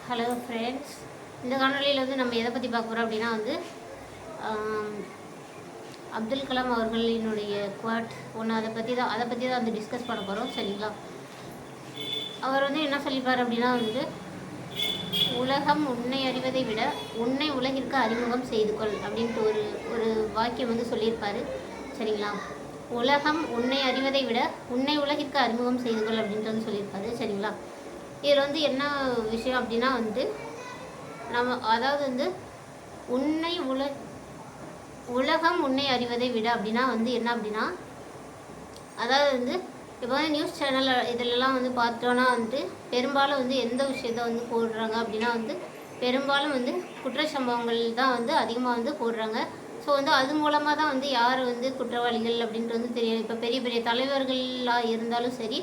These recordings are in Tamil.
ஹலோ ஃப்ரெண்ட்ஸ், இந்த காணொலியில் வந்து நம்ம எதை பற்றி பார்க்க போகிறோம் அப்படின்னா வந்து அப்துல் கலாம் அவர்களினுடைய குவாட் ஒன்று அதை பற்றி தான் வந்து டிஸ்கஸ் பண்ண போகிறோம். சரிங்களா? அவர் வந்து என்ன சொல்லிப்பார் அப்படின்னா வந்து உலகம் உன்னை அறிவதை விட உன்னை உலகிற்கு அறிமுகம் செய்து கொள் அப்படின்ட்டு ஒரு வாக்கியம் வந்து சொல்லியிருப்பார். சரிங்களா? உலகம் உன்னை அறிவதை விட உன்னை உலகிற்கு அறிமுகம் செய்து கொள் அப்படின்ட்டு வந்து சொல்லியிருப்பாரு. சரிங்களா? இதில் வந்து என்ன விஷயம் அப்படின்னா வந்து நம்ம அதாவது வந்து உன்னை உலகம் உன்னை அறிவதை விட அப்படின்னா வந்து என்ன அப்படின்னா, அதாவது வந்து இப்போ வந்து நியூஸ் சேனல் இதிலெல்லாம் வந்து பார்த்தோன்னா வந்து பெரும்பாலும் வந்து எந்த விஷயத்த வந்து போடுறாங்க அப்படின்னா வந்து பெரும்பாலும் வந்து குற்ற சம்பவங்கள் தான் வந்து அதிகமாக வந்து போடுறாங்க. ஸோ வந்து அது மூலமாக தான் வந்து யார் வந்து குற்றவாளிகள் அப்படின்ட்டு வந்து தெரியும். இப்போ பெரிய பெரிய தலைவர்களாக இருந்தாலும் சரி,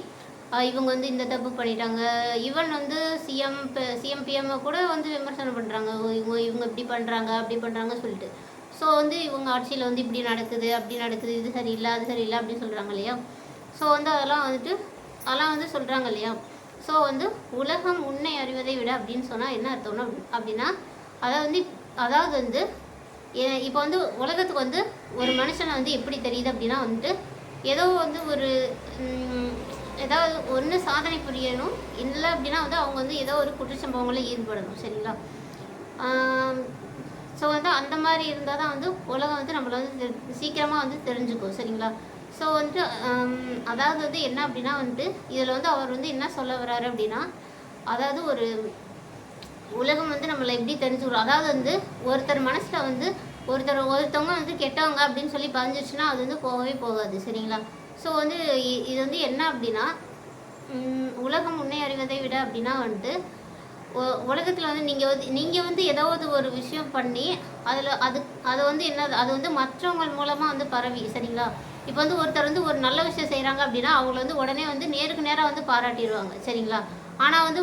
இவங்க வந்து இந்த தப்பு பண்ணிட்டாங்க, ஈவன் வந்து சிஎம் பிஎம்ஐ கூட வந்து விமர்சனம் பண்ணுறாங்க, இவங்க இப்படி பண்ணுறாங்க அப்படி பண்ணுறாங்க சொல்லிட்டு. ஸோ வந்து இவங்க ஆட்சியில் வந்து இப்படி நடக்குது அப்படி நடக்குது, இது சரியில்லை அது சரியில்லை அப்படின்னு சொல்கிறாங்க இல்லையா? ஸோ வந்து அதெல்லாம் வந்து சொல்கிறாங்க இல்லையா? ஸோ வந்து உலகம் உன்னை அறிவதை விட அப்படின்னு சொன்னால் என்ன அர்த்தம்னா அப்படின்னா அதாவது வந்து இப்போ வந்து உலகத்துக்கு வந்து ஒரு மனுஷனை வந்து எப்படி தெரியுது அப்படின்னா வந்துட்டு ஏதோ வந்து ஏதாவது ஒன்று சாதனை புரியணும், இல்லை அப்படின்னா வந்து அவங்க வந்து ஏதோ ஒரு குற்றச்சம்பவங்களில் ஈடுபடணும். சரிங்களா? ஸோ வந்து அந்த மாதிரி இருந்தால் தான் வந்து உலகம் வந்து நம்மளை வந்து சீக்கிரமாக வந்து தெரிஞ்சுக்கும். சரிங்களா? ஸோ வந்துட்டு அதாவது வந்து என்ன அப்படின்னா வந்துட்டு இதில் வந்து அவர் வந்து என்ன சொல்ல வர்றாரு அப்படின்னா, அதாவது ஒரு உலகம் வந்து நம்மளை எப்படி தெரிஞ்சுக்கிறோம், அதாவது வந்து ஒருத்தர் மனசில் வந்து ஒருத்தவங்க வந்து கெட்டவங்க அப்படின்னு சொல்லி பதிஞ்சிச்சுன்னா அது வந்து போகவே போகாது. சரிங்களா? ஸோ வந்து இது வந்து என்ன அப்படின்னா உலகம் உன்னை அறிவதை விட அப்படின்னா வந்துட்டு உலகத்தில் வந்து நீங்கள் வந்து ஏதாவது ஒரு விஷயம் பண்ணி அது வந்து என்னது அது வந்து மற்றவங்க மூலமாக வந்து பரவி. சரிங்களா? இப்போ வந்து ஒருத்தர் வந்து ஒரு நல்ல விஷயம் செய்கிறாங்க அப்படின்னா அவங்கள வந்து உடனே வந்து நேருக்கு நேராக வந்து பாராட்டிடுவாங்க. சரிங்களா? ஆனால் வந்து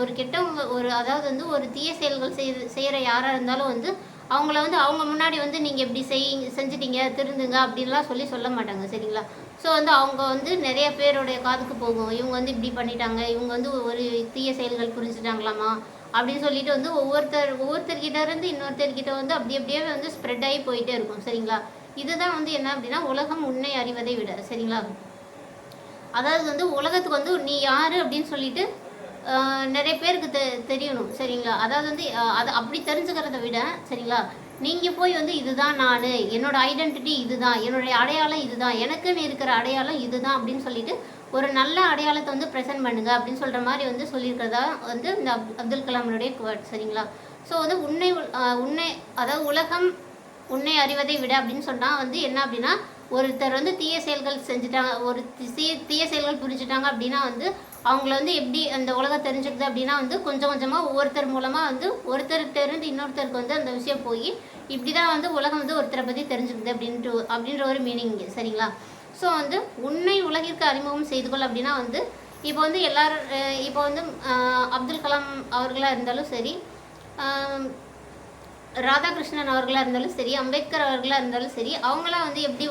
ஒரு கெட்டவங்க அதாவது வந்து ஒரு தீய செயல்கள் செய்கிற யாராக இருந்தாலும் வந்து அவங்கள வந்து அவங்க முன்னாடி வந்து நீங்கள் இப்படி செஞ்சிட்டீங்க திருந்துங்க அப்படின்லாம் சொல்ல மாட்டாங்க. சரிங்களா? ஸோ வந்து அவங்க வந்து நிறைய பேருடைய காதுக்கு போகும், இவங்க வந்து இப்படி பண்ணிட்டாங்க, இவங்க வந்து ஒரு தீய செயல்கள் புரிஞ்சுட்டாங்களாமா அப்படின்னு சொல்லிட்டு வந்து ஒவ்வொருத்தர்கிட்ட இருந்து இன்னொருத்தர்கிட்ட வந்து அப்படியே வந்து ஸ்ப்ரெட் ஆகி போயிட்டே இருக்கும். சரிங்களா? இதுதான் வந்து என்ன அப்படின்னா உலகம் உன்னை அறிவதை விட. சரிங்களா? அதாவது வந்து உலகத்துக்கு வந்து நீ யார் அப்படின்னு சொல்லிட்டு நிறைய பேருக்கு தெரியணும். சரிங்களா? அதாவது வந்து அது அப்படி தெரிஞ்சுக்கிறத விட, சரிங்களா, நீங்கள் போய் வந்து இதுதான் நான், என்னோட ஐடென்டிட்டி இதுதான், என்னுடைய அடையாளம் இதுதான், எனக்குன்னு இருக்கிற அடையாளம் இதுதான் அப்படின்னு சொல்லிட்டு ஒரு நல்ல அடையாளத்தை வந்து ப்ரெசென்ட் பண்ணுங்க அப்படின்னு சொல்கிற மாதிரி வந்து சொல்லியிருக்கிறதா வந்து இந்த அப்துல் கலாமினுடைய குவாட். சரிங்களா? ஸோ வந்து உன்னை அதாவது உலகம் உன்னை அறிவதை விட அப்படின்னு சொன்னால் வந்து என்ன அப்படின்னா, ஒருத்தர் வந்து தீய செயல்கள் செஞ்சுட்டாங்க, தீய செயல்கள் புரிஞ்சுட்டாங்க அப்படின்னா வந்து அவங்கள வந்து எப்படி அந்த உலகம் தெரிஞ்சுக்குது அப்படின்னா வந்து கொஞ்சம் கொஞ்சமாக ஒவ்வொருத்தர் மூலமாக வந்து ஒருத்தர்கிட்ட இருந்து இன்னொருத்தருக்கு வந்து அந்த விஷயம் போய் இப்படி தான் வந்து உலகம் வந்து ஒருத்தரை பற்றி தெரிஞ்சுக்குது அப்படின்ற ஒரு மீனிங். சரிங்களா? ஸோ வந்து உன்னை உலகிற்கு அறிமுகம் செய்து கொள் அப்படின்னா வந்து இப்போ வந்து இப்போ வந்து அப்துல் கலாம் அவர்களாக இருந்தாலும் சரி, ராதாகிருஷ்ணன் அவர்களாக இருந்தாலும் சரி, அம்பேத்கர் அவர்களாக இருந்தாலும் சரி, அவங்களாம் வந்து எப்படி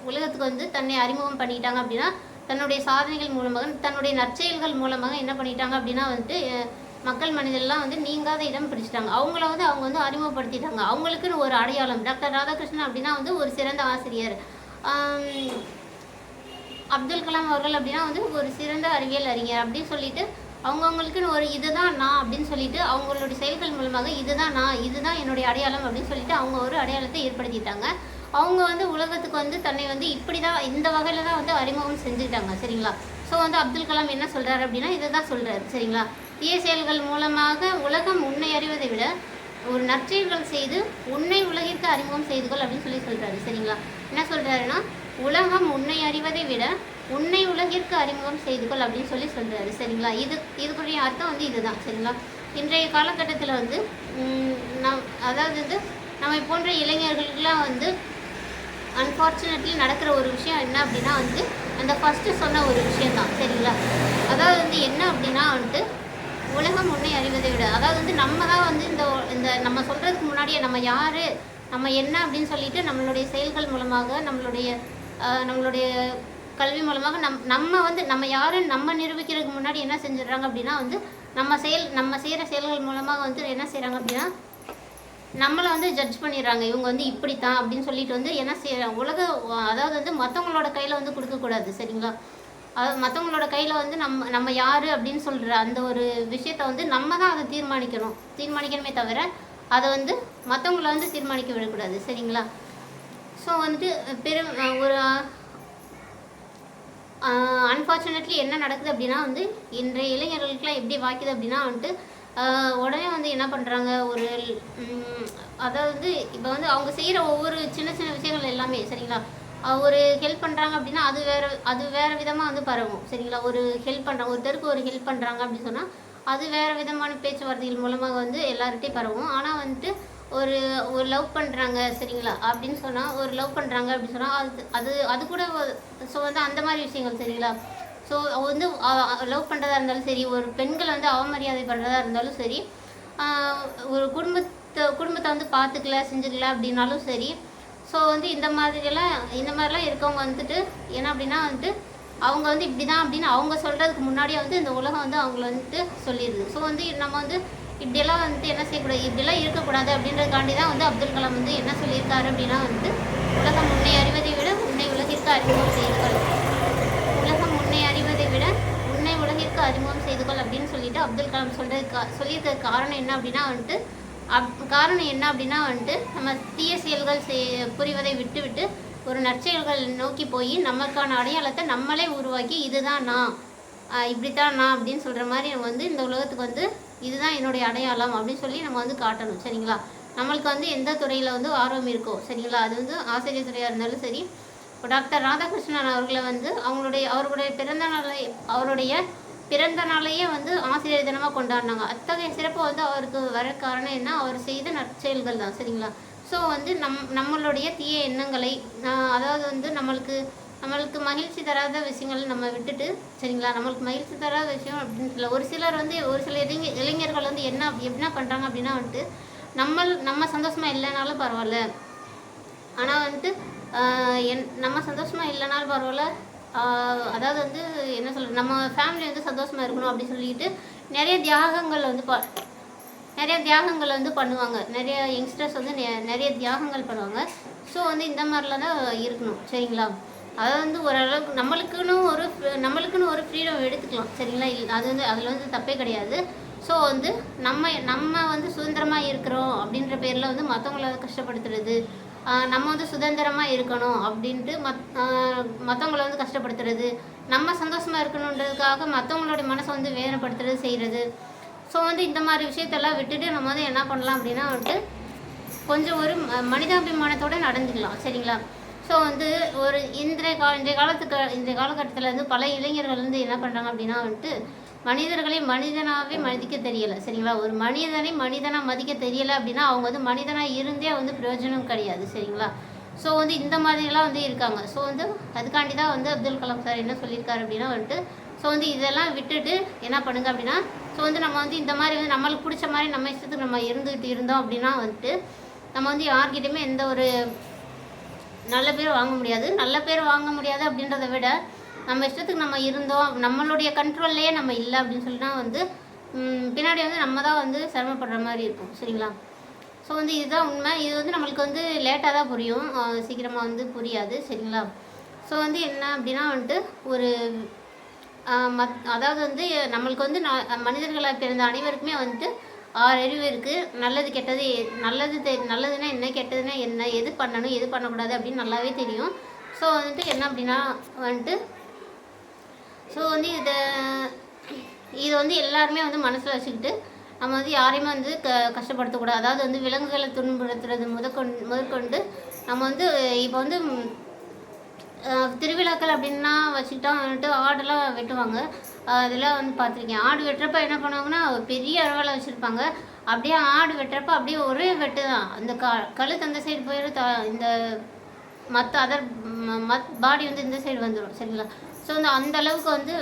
உலகத்துக்கு வந்து தன்னை அறிமுகம் பண்ணிட்டாங்க அப்படின்னா தன்னுடைய சாதனைகள் மூலமாக தன்னுடைய நற்செயல்கள் மூலமாக என்ன பண்ணிட்டாங்க அப்படின்னா வந்துட்டு மக்கள் மனிதெல்லாம் வந்து நீங்காத இடம் பிடிச்சிட்டாங்க. அவங்க வந்து அறிமுகப்படுத்திட்டாங்க. அவங்களுக்குன்னு ஒரு அடையாளம். டாக்டர் ராதாகிருஷ்ணன் அப்படின்னா வந்து ஒரு சிறந்த ஆசிரியர், அப்துல் கலாம் அவர்கள் அப்படின்னா வந்து ஒரு சிறந்த அறிவியல் அறிஞர் அப்படின்னு சொல்லிட்டு அவங்கவுங்களுக்குன்னு ஒரு இதுதான் நான் அப்படின்னு சொல்லிட்டு அவங்களுடைய செயல்கள் மூலமாக இதுதான் என்னுடைய அடையாளம் அப்படின்னு சொல்லிட்டு அவங்க ஒரு அடையாளத்தை ஏற்படுத்திட்டாங்க. அவங்க வந்து உலகத்துக்கு வந்து தன்னை வந்து இப்படி தான் இந்த வகையில் தான் வந்து அறிமுகம் செஞ்சுக்கிட்டாங்க. சரிங்களா? ஸோ வந்து அப்துல் கலாம் என்ன சொல்கிறாரு அப்படின்னா இதை தான் சொல்கிறாரு. சரிங்களா? தீய செயல்கள் மூலமாக உலகம் உன்னை அறிவதை விட ஒரு நற்செயல்கள் செய்து உன்னை உலகிற்கு அறிமுகம் செய்து கொள் அப்படின்னு சொல்கிறாரு. சரிங்களா? என்ன சொல்கிறாருன்னா உலகம் உன்னை அறிவதை விட உன்னை உலகிற்கு அறிமுகம் செய்து கொள் அப்படின்னு சொல்கிறாரு. சரிங்களா? இதுக்குரிய அர்த்தம் வந்து இதுதான். சரிங்களா? இன்றைய காலகட்டத்தில் வந்து அதாவது வந்து நம்மை போன்ற இளைஞர்களுக்கெல்லாம் வந்து அன்ஃபார்ச்சுனேட்லி நடக்கிற ஒரு விஷயம் என்ன அப்படின்னா வந்து அந்த ஃபஸ்ட்டு சொன்ன ஒரு விஷயந்தான். சரிங்களா? அதாவது வந்து என்ன அப்படின்னா வந்துட்டு உலகம் உன்னை அறிவதை விட, அதாவது வந்து நம்ம தான் வந்து இந்த நம்ம சொல்கிறதுக்கு முன்னாடியே நம்ம யார் நம்ம என்ன அப்படின்னு சொல்லிட்டு நம்மளுடைய செயல்கள் மூலமாக நம்மளுடைய கல்வி மூலமாக நம்ம வந்து நம்ம யாருன்னு நம்ம நிரூபிக்கிறதுக்கு முன்னாடி என்ன செஞ்சிடறாங்க அப்படின்னா வந்து நம்ம செய்கிற செயல்கள் மூலமாக வந்து என்ன செய்கிறாங்க அப்படின்னா நம்மளை வந்து ஜட்ஜ் பண்ணிடுறாங்க. இவங்க வந்து இப்படித்தான் அப்படின்னு சொல்லிட்டு வந்து என்ன செய்யறாங்க, அதாவது வந்து மற்றவங்களோட கையில் வந்து கொடுக்கக்கூடாது. சரிங்களா? அது மற்றவங்களோட கையில் வந்து நம்ம யார் அப்படின்னு சொல்கிற அந்த ஒரு விஷயத்த வந்து நம்ம தான் அதை தீர்மானிக்கணுமே தவிர அதை வந்து மற்றவங்கள வந்து தீர்மானிக்க விடக்கூடாது. சரிங்களா? ஸோ வந்துட்டு ஒரு அன்ஃபார்ச்சுனேட்லி என்ன நடக்குது அப்படின்னா வந்து இன்றைய இளைஞர்களுக்கெல்லாம் எப்படி வாய்க்குது அப்படின்னா வந்துட்டு உடனே வந்து என்ன பண்ணுறாங்க, அதாவது இப்போ வந்து அவங்க செய்கிற ஒவ்வொரு சின்ன சின்ன விஷயங்கள் எல்லாமே சரிங்களா, ஒரு ஹெல்ப் பண்ணுறாங்க அப்படின்னா அது வேறு விதமாக வந்து பரவும். சரிங்களா? ஒரு ஹெல்ப் பண்ணுறாங்க, ஒருத்தருக்கு ஒரு ஹெல்ப் பண்ணுறாங்க அப்படின்னு சொன்னால் அது வேறு விதமான பேச்சுவார்த்தைகள் மூலமாக வந்து எல்லார்கிட்டையும் பரவும். ஆனால் வந்துட்டு ஒரு லவ் பண்ணுறாங்க சரிங்களா அப்படின்னு சொன்னால், ஒரு லவ் பண்ணுறாங்க அப்படின்னு சொன்னால் அது அது கூட ஸோ வந்து அந்த மாதிரி விஷயங்கள் சரிங்களா. ஸோ வந்து லவ் பண்ணுறதா இருந்தாலும் சரி, ஒரு பெண்கள் வந்து அவமரியாதை பண்ணுறதா இருந்தாலும் சரி, ஒரு குடும்பத்தை வந்து பார்த்துக்கல செஞ்சுக்கல அப்படின்னாலும் சரி. ஸோ வந்து இந்த மாதிரிலாம் இருக்கவங்க வந்துட்டு என்ன அப்படின்னா வந்துட்டு அவங்க வந்து இப்படி தான் அப்படின்னு அவங்க சொல்கிறதுக்கு முன்னாடியே வந்து இந்த உலகம் வந்து அவங்கள வந்துட்டு சொல்லிடுது. ஸோ வந்து நம்ம வந்து இப்படியெல்லாம் வந்துட்டு என்ன செய்யக்கூடாது, இப்படிலாம் இருக்கக்கூடாது அப்படின்றதுக்காண்டி தான் வந்து அப்துல் கலாம் வந்து என்ன சொல்லியிருக்காரு அப்படின்னா வந்துட்டு உலகம் முன்னே அறிவதை விட உன்னை உலகிற்கு அறிமுகம் செய்துகள், உலகம் முன்னே அறிவதை விட உன்னை உலகிற்கு அறிமுகம் செய்துகள் அப்படின்னு சொல்லிட்டு அப்துல் கலாம் சொல்லியிருக்க காரணம் என்ன அப்படின்னா வந்துட்டு நம்ம தீய செயல்கள் புரிவதை விட்டு ஒரு நற்செயல்கள் நோக்கி போய் நமக்கான அடையாளத்தை நம்மளே உருவாக்கி இதுதான் நான், இப்படித்தான் நான் அப்படின்னு சொல்கிற மாதிரி நம்ம வந்து இந்த உலகத்துக்கு வந்து இதுதான் என்னுடைய அடையாளம் அப்படின்னு சொல்லி நம்ம வந்து காட்டணும். சரிங்களா? நம்மளுக்கு வந்து எந்த துறையில் வந்து ஆர்வம் இருக்கோ சரிங்களா, அது வந்து ஆசிரியர் துறையாக இருந்தாலும் சரி. இப்போ டாக்டர் ராதாகிருஷ்ணன் அவர்களை வந்து அவருடைய பிறந்த நாளையே வந்து ஆசிரியர் தினமாக கொண்டாடினாங்க. அத்தகைய சிறப்பு வந்து அவருக்கு வர காரணம் என்ன, அவர் செய்த நற்செயல்கள் தான். சரிங்களா? ஸோ வந்து நம்மளுடைய தீய எண்ணங்களை அதாவது வந்து நம்மளுக்கு மகிழ்ச்சி தராத விஷயங்கள் நம்ம விட்டுட்டு சரிங்களா, நம்மளுக்கு மகிழ்ச்சி தராத விஷயம் அப்படின்னு சொல்ல ஒரு சில இளைஞர்கள் வந்து என்ன பண்ணுறாங்க அப்படின்னா வந்துட்டு நம்ம சந்தோஷமாக இல்லைனாலும் பரவாயில்ல, ஆனால் வந்துட்டு நம்ம சந்தோஷமாக இல்லைனாலும் பரவாயில்ல, அதாவது வந்து என்ன சொல்கிறது, நம்ம ஃபேமிலி வந்து சந்தோஷமாக இருக்கணும் அப்படின்னு சொல்லிட்டு நிறைய தியாகங்கள் வந்து பண்ணுவாங்க. நிறைய யங்ஸ்டர்ஸ் வந்து நிறைய தியாகங்கள் பண்ணுவாங்க. ஸோ வந்து இந்த மாதிரிலாம் தான் இருக்கணும். சரிங்களா? அதாவது வந்து ஓரளவுக்கு நம்மளுக்குன்னு ஒரு ஃப்ரீடம் எடுத்துக்கலாம். சரிங்களா? அது வந்து அதில் வந்து தப்பே கிடையாது. ஸோ வந்து நம்ம வந்து சுதந்திரமாக இருக்கிறோம் அப்படின்ற பேரில் வந்து மற்றவங்கள கஷ்டப்படுத்துறது, நம்ம வந்து சுதந்திரமாக இருக்கணும் அப்படின்ட்டு மற்றவங்கள வந்து கஷ்டப்படுத்துறது, நம்ம சந்தோஷமாக இருக்கணுன்றதுக்காக மற்றவங்களுடைய மனசை வந்து வேதனைப்படுத்துறது செய்கிறது. ஸோ வந்து இந்த மாதிரி விஷயத்தெல்லாம் விட்டுட்டு நம்ம வந்து என்ன பண்ணலாம் அப்படின்னா வந்துட்டு கொஞ்சம் ஒரு மனிதாபிமானத்தோடு நடந்துக்கலாம். சரிங்களா? ஸோ வந்து ஒரு இன்றைய காலகட்டத்தில் வந்து பல இளைஞர்கள் வந்து என்ன பண்ணுறாங்க அப்படின்னா வந்துட்டு மனிதர்களை மனிதனாகவே மதிக்க தெரியலை. சரிங்களா? ஒரு மனிதனாக மதிக்க தெரியலை அப்படின்னா அவங்க வந்து மனிதனாக இருந்தே வந்து பிரயோஜனம் கிடையாது. சரிங்களா? ஸோ வந்து இந்த மாதிரிலாம் வந்து இருக்காங்க. ஸோ வந்து அதுக்காண்டி தான் வந்து அப்துல் கலாம் சார் என்ன சொல்லியிருக்காரு அப்படின்னா வந்துட்டு ஸோ வந்து இதெல்லாம் விட்டுட்டு என்ன பண்ணுங்க அப்படின்னா ஸோ வந்து நம்ம வந்து இந்த மாதிரி வந்து நம்மளுக்கு பிடிச்ச மாதிரி நம்ம இஷ்டத்துக்கு நம்ம இருந்தோம் அப்படின்னா வந்துட்டு நம்ம வந்து யார்கிட்டையுமே எந்த ஒரு நல்ல பேர் வாங்க முடியாது அப்படின்றத விட நம்ம இஷ்டத்துக்கு நம்ம இருந்தோம், நம்மளுடைய கண்ட்ரோல்லையே நம்ம இல்லை அப்படின்னு சொல்லினா வந்து பின்னாடி வந்து நம்ம தான் வந்து சிரமப்படுற மாதிரி இருக்கும். சரிங்களா? ஸோ வந்து இதுதான் உண்மை. இது வந்து நம்மளுக்கு வந்து லேட்டாக தான் புரியும், சீக்கிரமாக வந்து புரியாது. சரிங்களா? ஸோ வந்து என்ன அப்படின்னா வந்துட்டு ஒரு அதாவது வந்து நம்மளுக்கு வந்து மனிதர்களாக பிறந்த அனைவருக்குமே வந்துட்டு 6 அறிவு இருக்குது. நல்லது கெட்டது, நல்லதுன்னா என்ன, கெட்டதுன்னா என்ன, எது பண்ணணும் எது பண்ணக்கூடாது அப்படின்னு நல்லாவே தெரியும். ஸோ வந்துட்டு என்ன அப்படின்னா வந்துட்டு ஸோ வந்து இதை வந்து எல்லாருமே வந்து மனசில் வச்சுக்கிட்டு நம்ம வந்து யாரையுமே வந்து கஷ்டப்படுத்தக்கூடாது. அதாவது வந்து விலங்குகளை துன்புறுத்துறது முதற்கொண்டு நம்ம வந்து இப்போ வந்து திருவிழாக்கள் அப்படின்னா வச்சுக்கிட்டா வந்துட்டு ஆடெல்லாம் வெட்டுவாங்க. அதெல்லாம் வந்து பார்த்துருக்கேன். ஆடு வெட்டுறப்ப என்ன பண்ணுவாங்கன்னா பெரிய அறுவாலை வச்சுருப்பாங்க. அப்படியே ஆடு வெட்டுறப்ப அப்படியே ஒரே வெட்டு தான். அந்த கழுத்து அந்த சைடு போயிடும், இந்த மற்ற பாடி வந்து இந்த சைடு வந்துடும். சரிங்களா? ஸோ வந்து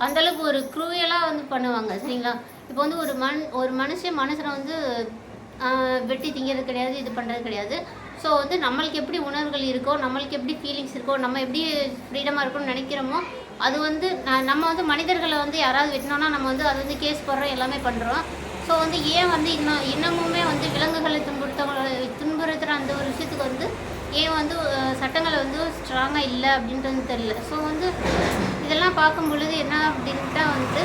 அந்தளவுக்கு ஒரு க்ரூயலாக வந்து பண்ணுவாங்க. சரிங்களா? இப்போ வந்து ஒரு மனுஷனை வந்து வெட்டி திங்கிறது கிடையாது, இது பண்ணுறது கிடையாது. ஸோ வந்து நம்மளுக்கு எப்படி உணர்வுகள் இருக்கோ, நம்மளுக்கு எப்படி ஃபீலிங்ஸ் இருக்கோ, நம்ம எப்படி ஃப்ரீடமாக இருக்கணும்னு நினைக்கிறோமோ அது வந்து நம்ம வந்து மனிதர்களை வந்து யாராவது வெட்டினோன்னா நம்ம வந்து அது வந்து கேஸ் போடுறோம், எல்லாமே பண்ணுறோம். ஸோ வந்து ஏன் வந்து இன்னமுமே வந்து விலங்குகளை துன்புறுத்துகிற அந்த ஒரு விஷயத்துக்கு வந்து ஏன் வந்து சட்டங்களை வந்து ஸ்ட்ராங்காக இல்லை அப்படின்றது தெரியல. ஸோ வந்து இதெல்லாம் பார்க்கும் பொழுது என்ன அப்படின்ட்டா வந்து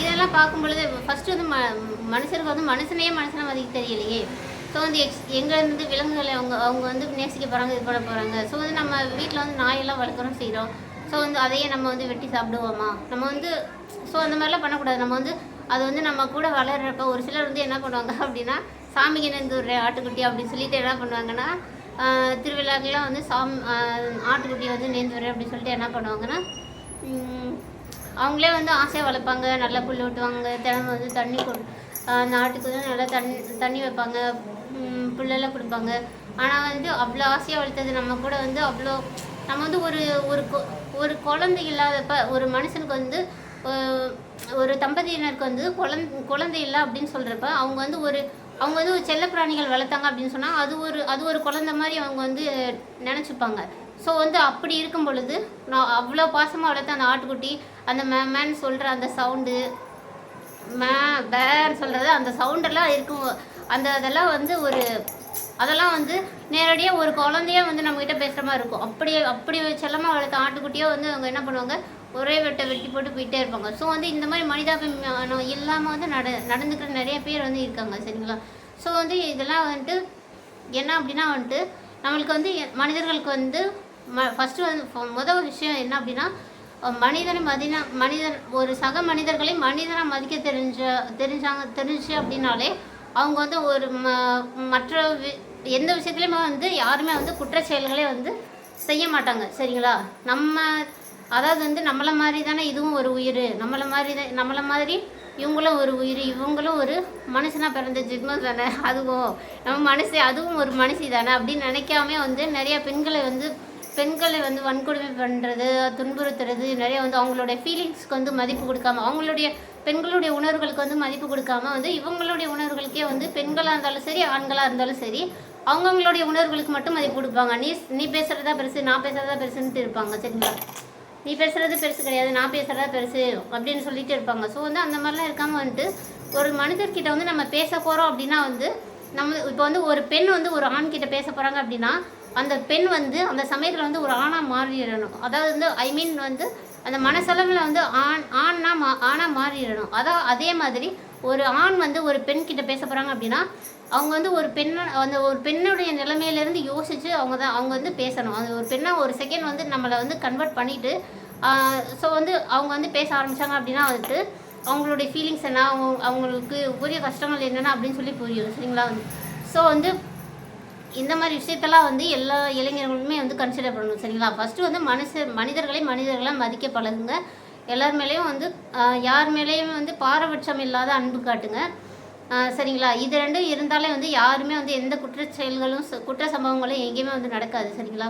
இதெல்லாம் பார்க்கும் பொழுது ஃபஸ்ட்டு வந்து மனுஷருக்கு வந்து மனுஷனை மதிக்க தெரியலையே. ஸோ வந்து எங்கேருந்து விலங்குகளை அவங்க வந்து நேசிக்க போகிறாங்க, இது பண்ண போகிறாங்க. ஸோ வந்து நம்ம வீட்டில் வந்து நாயெல்லாம் வளர்க்குறோம் செய்கிறோம். ஸோ வந்து அதையே நம்ம வந்து வெட்டி சாப்பிடுவோமா? நம்ம வந்து ஸோ அந்த மாதிரிலாம் பண்ணக்கூடாது. நம்ம வந்து அது வந்து நம்ம கூட வளர்கிறப்ப ஒரு சிலர் வந்து என்ன பண்ணுவாங்க அப்படின்னா, சாமிக்கு நேர்ந்து ஒரு ஆட்டுக்குட்டி அப்படின்னு சொல்லிட்டு என்ன பண்ணுவாங்கன்னா, திருவிழாக்கெல்லாம் வந்து ஆட்டுக்குட்டியை வந்து நேர்ந்து வரேன் அப்படின்னு சொல்லிட்டு என்ன பண்ணுவாங்கன்னா, அவங்களே வந்து ஆசையாக வளர்ப்பாங்க, நல்லா புல் ஊட்டுவாங்க, தினமும் வந்து தண்ணி அந்த ஆட்டுக்கு வந்து நல்லா தண்ணி வைப்பாங்க, புல்லெல்லாம் கொடுப்பாங்க. ஆனால் வந்து அவ்வளோ ஆசையாக வளர்த்தது நம்ம கூட வந்து அவ்வளோ நம்ம வந்து ஒரு குழந்தை இல்லாதப்ப ஒரு மனுஷனுக்கு வந்து ஒரு தம்பதியினருக்கு வந்து குழந்தை இல்லை அப்படின்னு சொல்கிறப்ப அவங்க வந்து ஒரு செல்ல பிராணிகள் வளர்த்தாங்க அப்படின்னு சொன்னால் அது ஒரு குழந்தை மாதிரி அவங்க வந்து நினச்சிப்பாங்க. ஸோ வந்து அப்படி இருக்கும் பொழுது நான் அவ்வளோ பாசமாக வளர்த்த அந்த ஆட்டுக்குட்டி அந்த மேன்னு சொல்கிற அந்த சவுண்டு, பேன்னு சொல்கிறது அந்த சவுண்டெல்லாம் இருக்கும். அதெல்லாம் வந்து அதெல்லாம் வந்து நேரடியாக ஒரு குழந்தையாக வந்து நம்மக்கிட்ட பேசுகிற மாதிரி இருக்கும். அப்படி செல்லமாக வளர்த்த ஆட்டுக்குட்டியோ வந்து அவங்க என்ன பண்ணுவாங்க, ஒரே வெட்டி போட்டு போயிட்டே இருப்பாங்க. ஸோ வந்து இந்த மாதிரி மனிதாபிமானம் இல்லாமல் வந்து நடந்துக்கிற நிறைய பேர் வந்து இருக்காங்க, சரிங்களா? ஸோ வந்து இதெல்லாம் வந்துட்டு என்ன அப்படின்னா வந்துட்டு நம்மளுக்கு வந்து மனிதர்களுக்கு வந்து ஃபஸ்ட்டு வந்து முதல் விஷயம் என்ன அப்படின்னா, மனிதன் ஒரு சக மனிதர்களை மனிதனாக மதிக்க தெரிஞ்சு அப்படின்னாலே அவங்க வந்து ஒரு மற்ற எந்த விஷயத்துலையுமே வந்து யாருமே வந்து குற்ற செயல்களே வந்து செய்ய மாட்டாங்க, சரிங்களா? அதாவது வந்து நம்மளை மாதிரி தானே இதுவும் ஒரு உயிர், நம்மளை மாதிரி இவங்களும் ஒரு உயிர், இவங்களும் ஒரு மனுஷனாக பிறந்த ஜென்மம் தானே, அதுவும் ஒரு மனுஷி தானே அப்படின்னு நினைக்காம வந்து நிறைய பெண்களை வந்து வன்கொடுமை பண்ணுறது, துன்புறுத்துறது, நிறைய வந்து அவங்களுடைய ஃபீலிங்ஸ்க்கு வந்து மதிப்பு கொடுக்காம, பெண்களுடைய உணர்வுகளுக்கு வந்து மதிப்பு கொடுக்காம வந்து இவங்களுடைய உணர்வுகளுக்கே வந்து பெண்களாக இருந்தாலும் சரி, ஆண்களாக இருந்தாலும் சரி, அவங்கவுங்களுடைய உணர்வுகளுக்கு மட்டும் மதிப்பு கொடுப்பாங்க. நீ பேசுகிறதா பெருசு, நான் பேசுகிறதா பெருசுன்ட்டு இருப்பாங்க, சரிங்களா? நீ பேசுகிறது பெருசு கிடையாது, நான் பேசுகிறதா பெருசு அப்படின்னு சொல்லிட்டு இருப்பாங்க. ஸோ வந்து அந்த மாதிரிலாம் இருக்காமல் வந்துட்டு ஒரு மனிதர்கிட்ட வந்து நம்ம பேச போகிறோம் அப்படின்னா வந்து இப்போ வந்து ஒரு பெண் வந்து ஒரு ஆண்கிட்ட பேச போகிறாங்க அப்படின்னா அந்த பெண் வந்து அந்த சமயத்தில் வந்து ஒரு ஆணாக மாறிடணும். அதாவது வந்து வந்து அந்த மனசளவில் வந்து ஆணாக மாறிடணும். அதே மாதிரி ஒரு ஆண் வந்து ஒரு பெண்கிட்ட பேச போகிறாங்க அப்படின்னா அவங்க வந்து ஒரு பெண்ணுடைய நிலைமையிலேருந்து யோசித்து அவங்க வந்து பேசணும். அது ஒரு பெண்ணாக ஒரு செகண்ட் வந்து நம்மளை வந்து கன்வெர்ட் பண்ணிவிட்டு ஸோ வந்து அவங்க வந்து பேச ஆரம்பித்தாங்க அப்படின்னா வந்துட்டு அவங்களுடைய ஃபீலிங்ஸ் என்ன, அவங்களுக்கு புரிய கஷ்டங்கள் என்னென்ன அப்படின்னு சொல்லி புரியும், சரிங்களா? ஸோ வந்து இந்த மாதிரி விஷயத்தெல்லாம் வந்து எல்லா இளைஞர்களுமே வந்து கன்சிடர் பண்ணணும், சரிங்களா? ஃபஸ்ட்டு வந்து மனிதர்களாக மதிக்க பழகுங்க. எல்லார் மேலேயும் வந்து யார் மேலேயும் வந்து பாரபட்சம் இல்லாத அன்பு காட்டுங்க, சரிங்களா? இது ரெண்டும் இருந்தாலே வந்து யாருமே வந்து எந்த குற்ற சம்பவங்களும் எங்கேயுமே வந்து நடக்காது, சரிங்களா?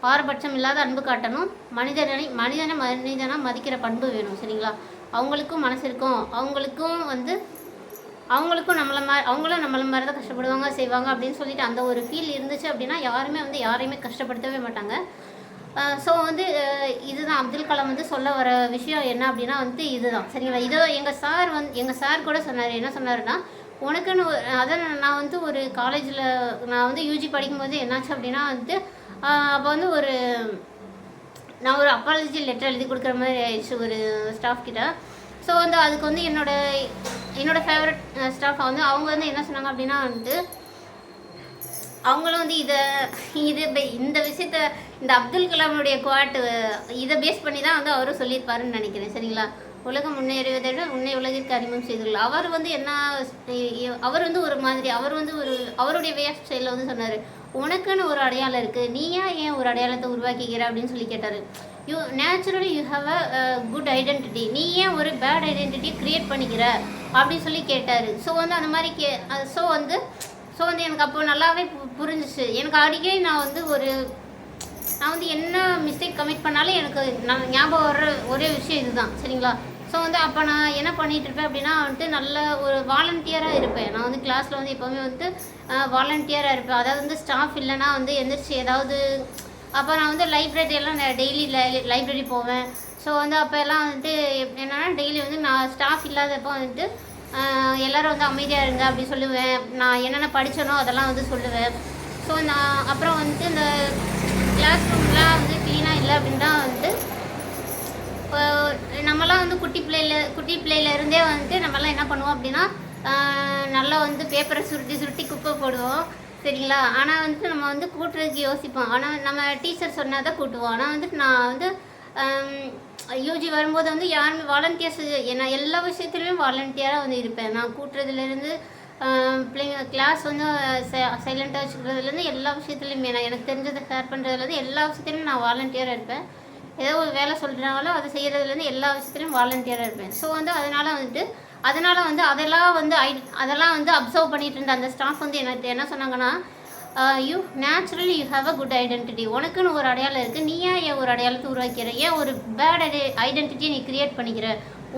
பாரபட்சம் இல்லாத அன்பு காட்டணும். மனிதனாக மதிக்கிற பண்பு வேணும், சரிங்களா? அவங்களுக்கும் மனசு இருக்கும், அவங்களுக்கும் அவங்களும் நம்மளை மாதிரி தான் கஷ்டப்படுவாங்க செய்வாங்க அப்படின்னு சொல்லிட்டு அந்த ஒரு ஃபீல் இருந்துச்சு அப்படின்னா யாருமே வந்து யாரையுமே கஷ்டப்படுத்தவே மாட்டாங்க. ஸோ வந்து இதுதான் அப்துல் கலாம் வந்து சொல்ல வர விஷயம் என்ன அப்படின்னா வந்து இதுதான், சரிங்களா? எங்கள் சார் கூட சொன்னார். என்ன சொன்னாருன்னா, உனக்குன்னு நான் வந்து ஒரு காலேஜில் நான் வந்து யூஜி படிக்கும்போது என்னாச்சு அப்படின்னா வந்து அப்போ வந்து நான் ஒரு அப்பாலஜி லெட்டர் எழுதி கொடுக்குற மாதிரி ஆயிடுச்சு ஒரு ஸ்டாஃப் கிட்ட. ஸோ வந்து அதுக்கு வந்து என்னோட ஃபேவரட் ஸ்டாஃப் வந்து அவங்க வந்து என்ன சொன்னாங்க அப்படின்னா வந்து அவங்களும் வந்து இந்த விஷயத்த இந்த அப்துல் கலாமுடைய குவாட் இதை பேஸ் பண்ணி தான் வந்து அவரும் சொல்லியிருப்பாருன்னு நினைக்கிறேன், சரிங்களா? உலகம் முன்னேறுவதை விட உன்னை உலகிற்கு அறிமுகம் செய்துள்ள அவர் வந்து அவர் வந்து ஒரு மாதிரி அவருடைய வே ஆஃப் ஸ்டைலில் வந்து சொன்னார், உனக்குன்னு ஒரு அடையாளம் இருக்குது, நீயா ஏன் ஒரு அடையாளத்தை உருவாக்கிக்கிற அப்படின்னு சொல்லி கேட்டார். Naturally you have a good identity, நீ ஏன் ஒரு பேட் ஐடென்டிட்டி க்ரியேட் பண்ணிக்கிற அப்படின்னு சொல்லி கேட்டார். ஸோ வந்து அந்த மாதிரி ஸோ வந்து எனக்கு அப்போ நல்லாவே புரிஞ்சிச்சு. எனக்கு அடிக்கடி நான் வந்து என்ன மிஸ்டேக் கமிட் பண்ணாலும் எனக்கு ஞாபகம் வர்ற ஒரே விஷயம் இதுதான், சரிங்களா? ஸோ வந்து அப்போ நான் என்ன பண்ணிகிட்டு இருப்பேன் அப்படின்னா வந்துட்டு நல்ல ஒரு வாலண்டியராக இருப்பேன். நான் வந்து கிளாஸில் வந்து எப்போவுமே வந்து வாலண்டியராக இருப்பேன். அதாவது வந்து ஸ்டாஃப் இல்லைன்னா வந்து எந்திரிச்சு ஏதாவது அப்போ நான் வந்து லைப்ரரியெல்லாம் டெய்லி லைப்ரரி போவேன். ஸோ வந்து அப்போ எல்லாம் வந்துட்டு என்னென்னா டெய்லி வந்து நான் ஸ்டாஃப் இல்லாதப்போ வந்துட்டு எல்லோரும் வந்து அமைதியாக இருங்க அப்படி சொல்லுவேன். நான் என்னென்ன படித்தனோ அதெல்லாம் வந்து சொல்லுவேன். ஸோ நான் அப்புறம் வந்துட்டு இந்த கிளாஸ் ரூம்லாம் வந்து க்ளீனாக இல்லை அப்படின்னா வந்துட்டு இப்போ நம்மலாம் வந்து குட்டி பிள்ளையிலேருந்தே வந்துட்டு நம்மலாம் என்ன பண்ணுவோம் அப்படின்னா நல்லா வந்து பேப்பரை சுருட்டி குப்பை போடுவோம் சரிங்களா. ஆனால் வந்துட்டு நம்ம வந்து கூட்டுறதுக்கு யோசிப்போம். ஆனால் நம்ம டீச்சர் சொன்னால் தான் கூட்டுவோம். ஆனால் வந்துட்டு நான் வந்து யூஜி வரும்போது வந்து யாருமே வாலண்டியர்ஸ் நான் எல்லா விஷயத்துலையும் வாலண்டியராக வந்து இருப்பேன். நான் கூட்டுறதுலேருந்து பிள்ளைங்க கிளாஸ் வந்து சைலண்ட்டாக வச்சுக்கிறதுலேருந்து எல்லா விஷயத்துலையுமே நான் எனக்கு தெரிஞ்சதை ஷேர் பண்ணுறதுலேருந்து எல்லா விஷயத்துலையும் நான் வாலண்டியராக இருப்பேன். ஏதோ ஒரு வேலை சொல்கிறாங்களோ அதை செய்கிறதுலேருந்து எல்லா விஷயத்துலையும் வாலண்டியராக இருப்பேன். ஸோ வந்து அதனால் வந்து அதெல்லாம் வந்து அப்சர்வ் பண்ணிகிட்டு இருந்த அந்த ஸ்டாஃப் வந்து எனக்கு என்ன சொன்னாங்கன்னா, you naturally you have a good identity. உனக்குன்னு ஒரு அடையாளம் இருக்குது. நீ ஏன் ஒரு அடையாளத்தை உருவாக்கிற? ஏன் ஒரு பேட் ஐடென்டிட்டியை நீ க்ரியேட் பண்ணிக்கிற?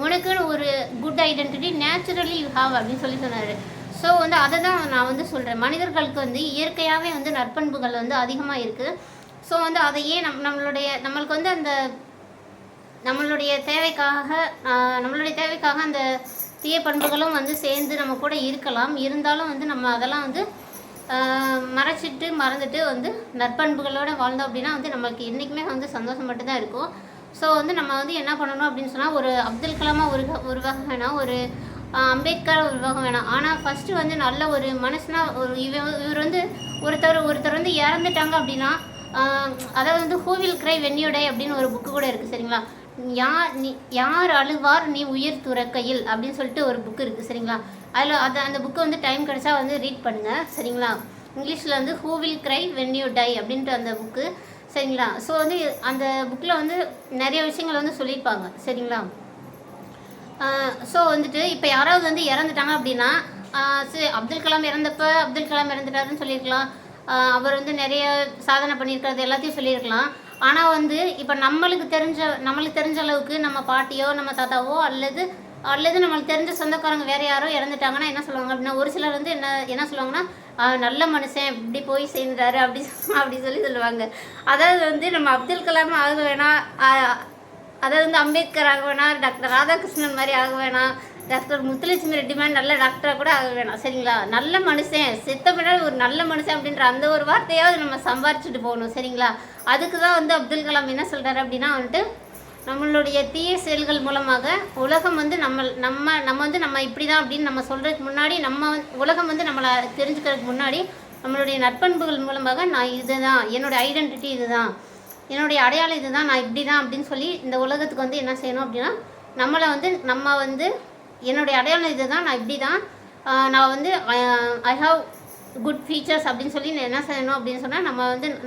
உனக்குன்னு ஒரு good identity naturally you have அப்படின்னு சொன்னார். ஸோ வந்து அதை தான் நான் வந்து சொல்கிறேன். மனிதர்களுக்கு வந்து இயற்கையாகவே வந்து நற்பண்புகள் வந்து அதிகமாக இருக்குது. ஸோ வந்து அதையே நம்மளுக்கு வந்து அந்த நம்மளுடைய தேவைக்காக அந்த தீய பண்புகளும் வந்து சேர்ந்து நம்ம கூட இருக்கலாம். இருந்தாலும் வந்து நம்ம அதெல்லாம் வந்து மறந்துட்டு வந்து நற்பண்புகளோடு வாழ்ந்தோம் அப்படின்னா வந்து நம்மளுக்கு என்றைக்குமே வந்து சந்தோஷம் மட்டும்தான் இருக்கும். ஸோ வந்து நம்ம வந்து என்ன பண்ணணும் அப்படின்னு சொன்னால், ஒரு அப்துல் கலாமாக உருவாக வேணாம், ஒரு அம்பேத்கர் உருவாக வேணாம். ஆனால் ஃபஸ்ட்டு வந்து நல்ல ஒரு மனுஷனாக இவர் வந்து ஒருத்தர் வந்து இறந்துட்டாங்க அப்படின்னா, அதாவது வந்து who will cry when you tie அப்படின்னு ஒரு புக்கு கூட இருக்குது சரிங்களா. யார் அழுவார் நீ உயிர் துறக்கையில் அப்படின்னு சொல்லிட்டு ஒரு புக்கு இருக்குது சரிங்களா. அதில் அந்த புக்கு வந்து டைம் கிடச்சா வந்து ரீட் பண்ணுங்கள் சரிங்களா. இங்கிலீஷில் வந்து who will cry when you tie அப்படின்ட்டு அந்த புக்கு சரிங்களா. ஸோ வந்து அந்த புக்கில் வந்து நிறைய விஷயங்கள் வந்து சொல்லியிருப்பாங்க சரிங்களா. ஸோ வந்துட்டு இப்போ யாராவது வந்து இறந்துட்டாங்க அப்படின்னா, அப்துல் கலாம் இறந்துட்டாருன்னு சொல்லியிருக்கலாம். அவர் வந்து நிறைய சாதனை பண்ணியிருக்கிறது எல்லாத்தையும் சொல்லியிருக்கலாம். ஆனால் வந்து இப்போ நம்மளுக்கு தெரிஞ்ச அளவுக்கு நம்ம பாட்டியோ நம்ம தாத்தாவோ அல்லது நம்மளுக்கு தெரிஞ்ச சொந்தக்காரங்க வேறு யாரோ இறந்துட்டாங்கன்னா என்ன சொல்லுவாங்க அப்படின்னா, ஒரு சிலர் வந்து என்ன சொல்லுவாங்கன்னா, நல்ல மனுஷன் இப்படி போய் சேர்ந்துட்டாரு அப்படி சொல்லுவாங்க. அதாவது வந்து நம்ம அப்துல் கலாம் ஆக வேணாம், அதாவது வந்து அம்பேத்கர் ஆக வேணாம், டாக்டர் ராதாகிருஷ்ணன் மாதிரி ஆக வேணாம், டாக்டர் முத்துலட்சுமி ரெட்டி மாதிரி நல்ல டாக்டராக கூட ஆக வேணாம் சரிங்களா. நல்ல மனுஷன், செத்த பின்னாடி ஒரு நல்ல மனுஷன் அப்படின்ற அந்த ஒரு வார்த்தையாவது நம்ம சம்பாரிச்சுட்டு போகணும் சரிங்களா. அதுக்கு தான் வந்து அப்துல் கலாம் என்ன சொல்கிறாரு அப்படின்னா வந்துட்டு, நம்மளுடைய தீய செயல்கள் மூலமாக உலகம் வந்து நம்ம இப்படி தான் அப்படின்னு நம்ம சொல்கிறதுக்கு முன்னாடி, உலகம் வந்து நம்மளை தெரிஞ்சுக்கிறதுக்கு முன்னாடி நம்மளுடைய நற்பண்புகள் மூலமாக நான் இதுதான், என்னுடைய ஐடென்டிட்டி இதுதான், என்னுடைய அடையாளம் இதுதான், நான் இப்படி தான் அப்படின்னு சொல்லி இந்த உலகத்துக்கு வந்து என்ன செய்யணும் அப்படின்னா, நம்ம வந்து என்னுடைய அடையாளம் இது தான், நான் இப்படி தான், நான் வந்து ஐ ஹாவ் குட் ஃபீச்சர்ஸ் அப்படின்னு சொல்லி என்ன செய்யணும் அப்படின்னு சொன்னால்,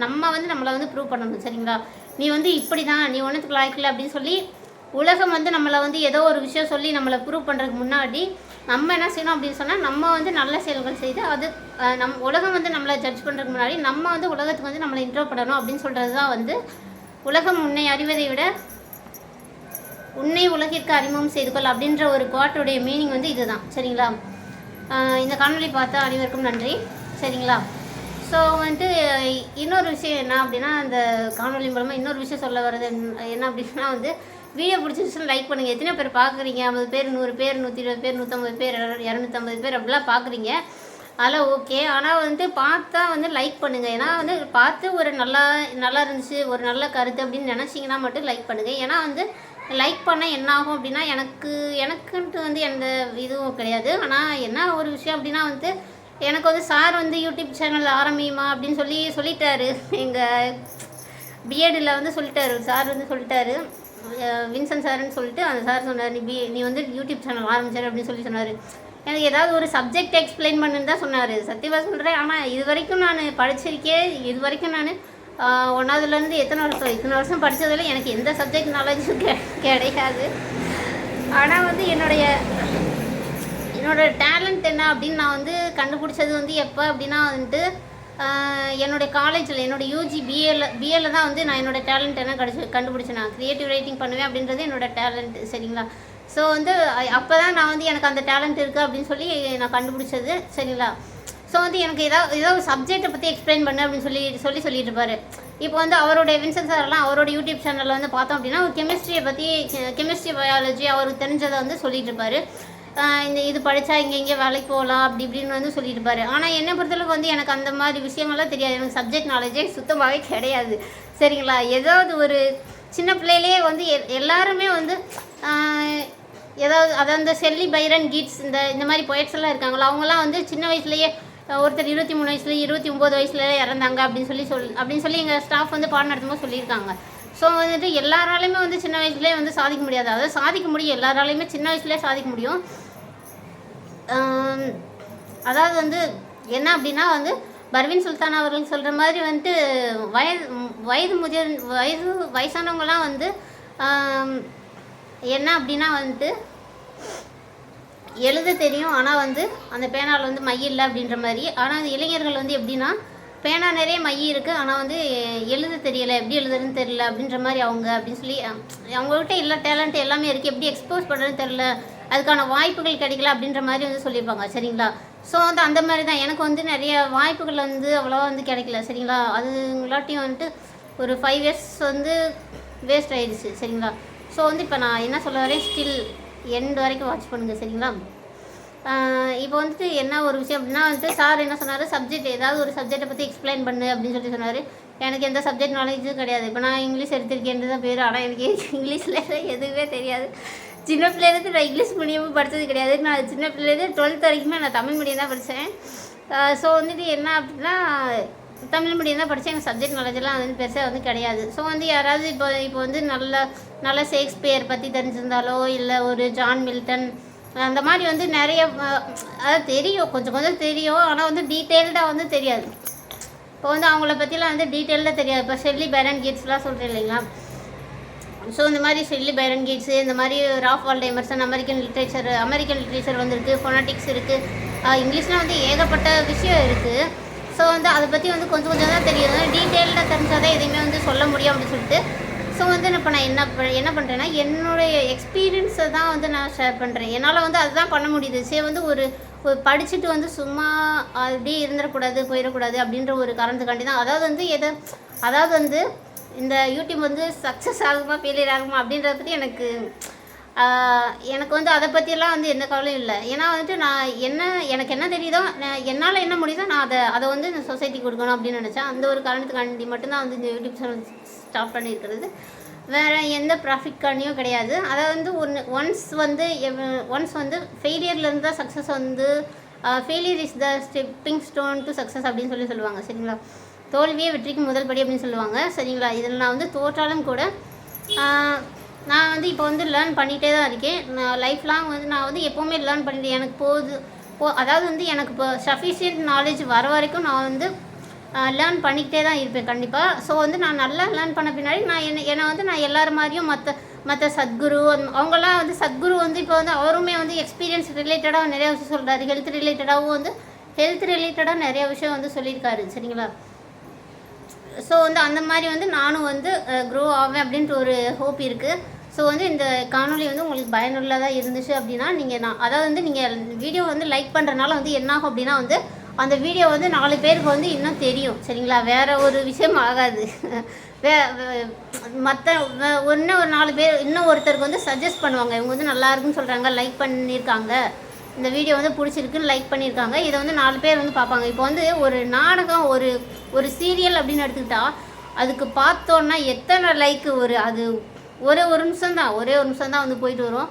நம்ம வந்து நம்மளை வந்து ப்ரூவ் பண்ணணும் சரிங்களா. நீ வந்து இப்படி தான், நீ ஒன்றுத்துக்கு லாய்க்கல அப்படின்னு சொல்லி உலகம் வந்து நம்மளை வந்து ஏதோ ஒரு விஷயம் சொல்லி நம்மளை ப்ரூவ் பண்ணுறதுக்கு முன்னாடி நம்ம என்ன செய்யணும் அப்படின்னு சொன்னால், நம்ம வந்து நல்ல செயல்கள் செய்து அது உலகம் வந்து நம்மளை ஜட்ஜ் பண்ணுறதுக்கு முன்னாடி நம்ம வந்து உலகத்துக்கு வந்து நம்மளை இன்ட்ரோ பண்ணணும் அப்படின்னு சொல்கிறது தான் வந்து உலகம் உன்னை அறிவதை விட உன்னை உலகிற்கு அறிமுகம் செய்து கொள் அப்படின்ற ஒரு குவாட்டோடைய மீனிங் வந்து இதுதான் சரிங்களா. இந்த காணொலி பார்த்தா அனைவருக்கும் நன்றி சரிங்களா. ஸோ வந்துட்டு இன்னொரு விஷயம் என்ன அப்படின்னா, அந்த காணொலி மூலமாக இன்னொரு விஷயம் சொல்ல வர்றது என்ன அப்படின்னா வந்து, வீடியோ பிடிச்சிருச்சுன்னு லைக் பண்ணுங்கள். எத்தனை பேர் பார்க்குறீங்க? 50 பேர், 100 பேர், 120 பேர், 150 பேர், 250 பேர் அப்படிலாம் பார்க்குறீங்க. அதெல்லாம் ஓகே. ஆனால் வந்துட்டு பார்த்தா வந்து லைக் பண்ணுங்கள். ஏன்னா வந்து பார்த்து ஒரு நல்லா இருந்துச்சு, ஒரு நல்ல கருத்து அப்படின்னு நினச்சிங்கன்னா மட்டும் லைக் பண்ணுங்கள். ஏன்னா வந்து லைக் பண்ணால் என்ன ஆகும் அப்படின்னா, எனக்குன்ட்டு வந்து எந்த இதுவும் கிடையாது. ஆனால் என்ன ஒரு விஷயம் அப்படின்னா வந்து, எனக்கு வந்து சார் வந்து யூடியூப் சேனல் ஆரம்பியுமா அப்படின்னு சொல்லிட்டாரு. எங்கள் பிஎட்டில் வந்து சொல்லிட்டாரு, சார் வந்து சொல்லிட்டாரு, வின்சன் சார்ன்னு சொல்லிட்டு அந்த சார் சொன்னார், நீ வந்து யூடியூப் சேனல் ஆரம்பிச்சாரு அப்படின்னு சொன்னார். எனக்கு ஏதாவது ஒரு சப்ஜெக்ட் எக்ஸ்பிளைன் பண்ணுன்னு தான் சொன்னார். சத்தியமாக சொல்கிறேன். ஆனால் இது வரைக்கும் நான் படிச்சிருக்கேன். இது வரைக்கும் நான் 1வதுலேருந்து இத்தனை வருஷம் படித்ததில் எனக்கு எந்த சப்ஜெக்ட் நாலேஜும் கிடையாது. ஆனால் வந்து என்னோட டேலண்ட் என்ன அப்படின்னு நான் வந்து கண்டுபிடிச்சது வந்து எப்போ அப்படின்னா வந்துட்டு, என்னுடைய காலேஜில் என்னோடய யூஜி பிஏல தான் வந்து நான் என்னோடய டேலண்ட் என்ன கண்டுபிடிச்சேன். நான் க்ரியேட்டிவ் ரைட்டிங் பண்ணுவேன் அப்படின்றது என்னோடய டேலண்ட் சரிங்களா. ஸோ வந்து அப்போ தான் நான் வந்து எனக்கு அந்த டேலண்ட் இருக்குது அப்படின்னு சொல்லி நான் கண்டுபிடிச்சது சரிங்களா. ஸோ வந்து எனக்கு ஏதாவது ஒரு சப்ஜெக்டை பற்றி எக்ஸ்பிளைன் பண்ணு அப்படின்னு சொல்லிட்டு இருப்பார். இப்போ வந்து அவருடைய வின்சென்ட் சார்லாம் அவரோட யூடியூப் சேனலில் வந்து பார்த்தோம் அப்படின்னா ஒரு கெமிஸ்ட்ரியை பற்றி கெமிஸ்ட்ரி பயாலஜி அவருக்கு தெரிஞ்சதை வந்து சொல்லிட்டு இருப்பாரு. இது படித்தா இங்கே வேலைக்கு போகலாம் அப்படி இப்படின்னு வந்து சொல்லிட்டு இருப்பாரு. ஆனால் என்னை பொறுத்தளவுக்கு வந்து எனக்கு அந்த மாதிரி விஷயங்கள்லாம் தெரியாது. எனக்கு சப்ஜெக்ட் நாலேஜே சுத்தமாகவே கிடையாது சரிங்களா. ஏதாவது ஒரு சின்ன பிள்ளையிலே வந்து எல்லாருமே வந்து ஏதாவது அந்த ஷெல்லி பைரன் கீட்ஸ் இந்த மாதிரி பொயட்ஸ் எல்லாம் இருக்காங்களா, அவங்களாம் வந்து சின்ன வயசுலேயே ஒருத்தர் 23 வயசுல 29 வயசுல இறந்தாங்க அப்படின்னு சொல்லி எங்கள் ஸ்டாஃப் வந்து பாடம் நடத்தும்போது சொல்லியிருக்காங்க. ஸோ வந்துட்டு எல்லாராலையுமே வந்து சின்ன வயசுலேயே வந்து சாதிக்க முடியாது. அதாவது சாதிக்க முடியும், எல்லாராலையுமே சின்ன வயசுலேயே சாதிக்க முடியும். அதாவது வந்து என்ன அப்படின்னா வந்து பர்வீன் சுல்தான் அவர்கள் சொல்கிற மாதிரி வந்துட்டு வயசானவங்களாம் வந்து என்ன அப்படின்னா வந்துட்டு எழுத தெரியும், ஆனால் வந்து அந்த பேனாவில் வந்து மை இல்லை அப்படின்ற மாதிரி. ஆனால் அந்த இளைஞர்கள் வந்து எப்படின்னா பேனா நிறைய மை இருக்குது, ஆனால் வந்து எழுத தெரியலை, எப்படி எழுதுறதுன்னு தெரியல அப்படின்ற மாதிரி அப்படின்னு சொல்லி அவங்கள்ட்ட எல்லா டேலண்ட் எல்லாமே இருக்குது, எப்படி எக்ஸ்போஸ் பண்ணுறதுன்னு தெரில, அதுக்கான வாய்ப்புகள் கிடைக்கல அப்படின்ற மாதிரி வந்து சொல்லியிருப்பாங்க சரிங்களா. ஸோ வந்து அந்த மாதிரி தான் எனக்கு வந்து நிறைய வாய்ப்புகள் வந்து அவ்வளோவா வந்து கிடைக்கல சரிங்களா. அதுங்களாட்டியும் வந்துட்டு ஒரு 5 years வந்து வேஸ்ட் ஆகிடுச்சு சரிங்களா. ஸோ வந்து இப்போ நான் என்ன சொல்ல வரேன், ஸ்டில் எண்ட் வரைக்கும் வாட்ச் பண்ணுங்கள் சரிங்களா. இப்போ வந்துட்டு என்ன ஒரு விஷயம் அப்படின்னா வந்துட்டு சார் என்ன சொன்னார், ஏதாவது ஒரு சப்ஜெக்டை பற்றி எக்ஸ்பிளைன் பண்ணு அப்படின்னு சொல்லி சொன்னார். எனக்கு எந்த சப்ஜெக்ட் நாலேஜும் கிடையாது. இப்போ நான் இங்கிலீஷ் எடுத்திருக்கேன் தான் பேர், ஆனால் எனக்கு இங்கிலீஷில் எதுவுமே தெரியாது. சின்ன பிள்ளைலேருந்து நான் இங்கிலீஷ் மீடியமும் படித்தது கிடையாது. நான் சின்ன பிள்ளைலேருந்து 12th வரைக்குமே நான் தமிழ் மீடியம் தான் படித்தேன். ஸோ வந்துட்டு என்ன அப்படின்னா தமிழ் மீடியம் தான் படித்தேன். எனக்கு சப்ஜெக்ட் நாலேஜெல்லாம் வந்து பெருசாக வந்து கிடையாது. ஸோ வந்து யாராவது இப்போ வந்து நல்ல ஷேக்ஸ்பியர் பற்றி தெரிஞ்சிருந்தாலோ இல்லை ஒரு ஜான் மில்டன் அந்த மாதிரி வந்து நிறைய அதாவது தெரியும், கொஞ்சம் தெரியும், ஆனால் வந்து டீட்டெயில்டாக வந்து தெரியாது. இப்போ வந்து அவங்கள பற்றிலாம் வந்து டீட்டெயில்டாக தெரியாது. இப்போ ஷெல்லி பைரன் கீட்ஸ்லாம் சொல்கிறேன் இல்லைங்களா. ஸோ இந்த மாதிரி ஷெல்லி பைரன் கீட்ஸு, இந்த மாதிரி Ralph Waldo Emerson, American literature வந்துருக்கு, ஃபொனாட்டிக்ஸ் இருக்குது, இங்கிலீஷ்லாம் வந்து ஏகப்பட்ட விஷயம் இருக்குது. ஸோ வந்து அதை பற்றி வந்து கொஞ்சம் தான் தெரியும், டீட்டெயில்டாக தெரிஞ்சாதான் எதையுமே வந்து சொல்ல முடியும் அப்படின்னு சொல்லிட்டு. ஸோ வந்து இப்போ நான் என்ன பண்ணுறேன்னா என்னுடைய எக்ஸ்பீரியன்ஸை தான் வந்து நான் ஷேர் பண்ணுறேன். என்னால் வந்து அதுதான் பண்ண முடியுது. சரி வந்து ஒரு படிச்சுட்டு வந்து சும்மா அப்படியே போயிடக்கூடாது அப்படின்ற ஒரு காரணத்துக்காண்டி தான். அதாவது வந்து இந்த யூடியூப் வந்து சக்ஸஸ் ஆகுமா ஃபெயிலியர் ஆகுமா அப்படின்றத பற்றி எனக்கு வந்து அதை பற்றியெல்லாம் வந்து எந்த கவலையும் இல்லை. ஏன்னா வந்துட்டு எனக்கு என்ன தெரியுதோ, என்னால் என்ன முடியுதோ நான் அதை வந்து இந்த சொசைட்டிக்கு கொடுக்கணும் அப்படின்னு நினச்சேன். அந்த ஒரு காரணத்துக்காண்டி மட்டும்தான் வந்து இந்த யூடியூப் சேனல் ஸ்டார்ட் பண்ணியிருக்கிறது. வேறு எந்த ப்ராஃபிட்காண்டியும் கிடையாது. அதை வந்து ஒன்ஸ் வந்து ஃபெயிலியர்லேருந்து தான் சக்ஸஸ் வந்து failure is the stepping stone to success அப்படின்னு சொல்லுவாங்க சரிங்களா. தோல்வியே வெற்றிக்கு முதல் படி அப்படின்னு சொல்லுவாங்க சரிங்களா. இதில் நான் வந்து தோற்றாலும் கூட நான் வந்து இப்போ வந்து லேர்ன் பண்ணிகிட்டே தான் இருக்கேன். நான் லைஃப் லாங் வந்து நான் வந்து எப்போவுமே லேர்ன் பண்ணிட்டேன். எனக்கு அதாவது வந்து எனக்கு இப்போ சஃபிஷியன்ட் நாலேஜ் வர வரைக்கும் நான் வந்து லேர்ன் பண்ணிக்கிட்டே தான் இருப்பேன் கண்டிப்பாக. ஸோ வந்து நான் நல்லா லேர்ன் பண்ண பின்னாடி என்னை வந்து நான் எல்லோரும் மாதிரியும் மற்ற சத்குரு அவங்கெல்லாம் வந்து சத்குரு வந்து இப்போ வந்து அவருமே வந்து எக்ஸ்பீரியன்ஸ் ரிலேட்டடாக நிறைய விஷயம் சொல்கிறாரு. ஹெல்த் ரிலேட்டடாக நிறைய விஷயம் வந்து சொல்லியிருக்காரு சரிங்களா. ஸோ வந்து அந்த மாதிரி வந்து நானும் வந்து க்ரோ ஆவேன் அப்படின்ட்டு ஒரு ஹோப் இருக்குது. ஸோ வந்து இந்த காணொலி வந்து உங்களுக்கு பயனுள்ளதாக இருந்துச்சு அப்படின்னா அதாவது வந்து நீங்கள் வீடியோ வந்து லைக் பண்ணுறதுனால வந்து என்னாகும் அப்படின்னா வந்து அந்த வீடியோ வந்து 4 பேருக்கு வந்து இன்னும் தெரியும் சரிங்களா. வேறு ஒரு விஷயம் ஆகாது. இன்னும் ஒரு 4 பேர் இன்னும் ஒருத்தருக்கு வந்து சஜஸ்ட் பண்ணுவாங்க. இவங்க வந்து நல்லா இருக்குன்னு சொல்கிறாங்க, லைக் பண்ணியிருக்காங்க, இந்த வீடியோ வந்து பிடிச்சிருக்குன்னு லைக் பண்ணியிருக்காங்க, இதை வந்து 4 பேர் வந்து பார்ப்பாங்க. இப்போ வந்து ஒரு நாடகம் ஒரு சீரியல் அப்படின்னு எடுத்துக்கிட்டால் அதுக்கு பார்த்தோன்னா எத்தனை லைக்கு அது ஒரே நிமிஷம் தான் வந்து போயிட்டு வரும்.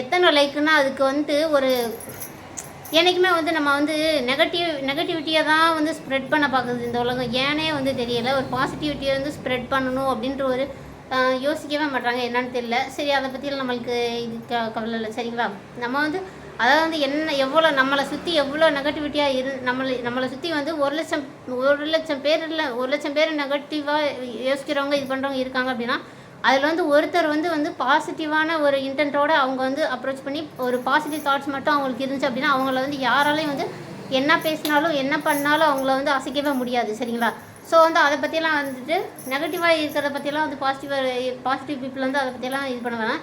எத்தனை லைக்குன்னா அதுக்கு வந்துட்டு என்றைக்குமே வந்து நம்ம வந்து நெகட்டிவிட்டியை தான் வந்து ஸ்ப்ரெட் பண்ண பார்க்குது இந்த உலகம். ஏனே வந்து தெரியலை. ஒரு பாசிட்டிவிட்டியை வந்து ஸ்ப்ரெட் பண்ணணும் அப்படின்ற யோசிக்கவே மாட்டாங்க, என்னன்னு தெரியல. சரி, அதை பற்றியெல்லாம் நம்மளுக்கு இது கவலை இல்லை சரிங்களா. நம்ம வந்து அதாவது வந்து எவ்வளோ நம்மளை சுற்றி எவ்வளோ நெகட்டிவிட்டியாக நம்மளை சுற்றி வந்து 1 லட்சம் பேர் நெகட்டிவாக யோசிக்கிறவங்க இது பண்ணுறவங்க இருக்காங்க அப்படின்னா அதில் வந்து ஒருத்தர் வந்து பாசிட்டிவான ஒரு இன்டென்ட்டோடு அவங்க வந்து அப்ரோச் பண்ணி ஒரு பாசிட்டிவ் தாட்ஸ் மட்டும் அவங்களுக்கு இருந்துச்சு அப்படின்னா அவங்கள வந்து யாராலையும் வந்து என்ன பேசினாலும் என்ன பண்ணாலும் அவங்கள வந்து அசைக்கவே முடியாது சரிங்களா. ஸோ வந்து அதை பற்றியெல்லாம் வந்துட்டு நெகட்டிவாக இருக்கிறத பற்றியெல்லாம் வந்து பாசிட்டிவ் பீப்புள் வந்து அதை பற்றியெல்லாம் இது பண்ணுவாங்க.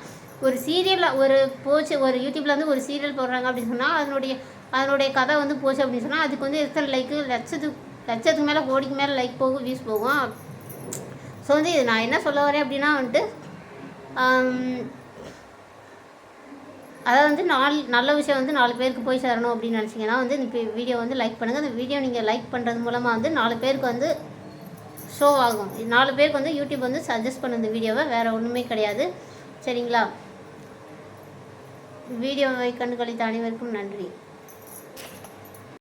ஒரு சீரியலில் ஒரு யூடியூப்பில் வந்து ஒரு சீரியல் போடுறாங்க அப்படின்னு சொன்னால் அதனுடைய கதை வந்து போச்சு அப்படின்னு சொன்னால் அதுக்கு வந்து எத்தனை லைக்கு லட்சத்துக்கு மேலே கோடிக்கு மேலே லைக் போகும், வியூஸ் போகும். ஸோ வந்து இது நான் என்ன சொல்ல வரேன் அப்படின்னா வந்துட்டு அதாவது வந்து நல்ல விஷயம் வந்து 4 பேருக்கு போய் சேரணும் அப்படின்னு நினச்சிங்கன்னா வந்து இந்த வீடியோ வந்து லைக் பண்ணுங்கள். இந்த வீடியோ நீங்கள் லைக் பண்ணுறது மூலமாக வந்து 4 பேருக்கு வந்து ஷோ ஆகும். 4 பேருக்கு வந்து யூடியூப் வந்து சஜஸ்ட் பண்ண இந்த வீடியோவை, வேறு ஒன்றுமே கிடையாது. சரிங்களா? வீடியோவை கண்டுகளித்த அனைவருக்கும் நன்றி.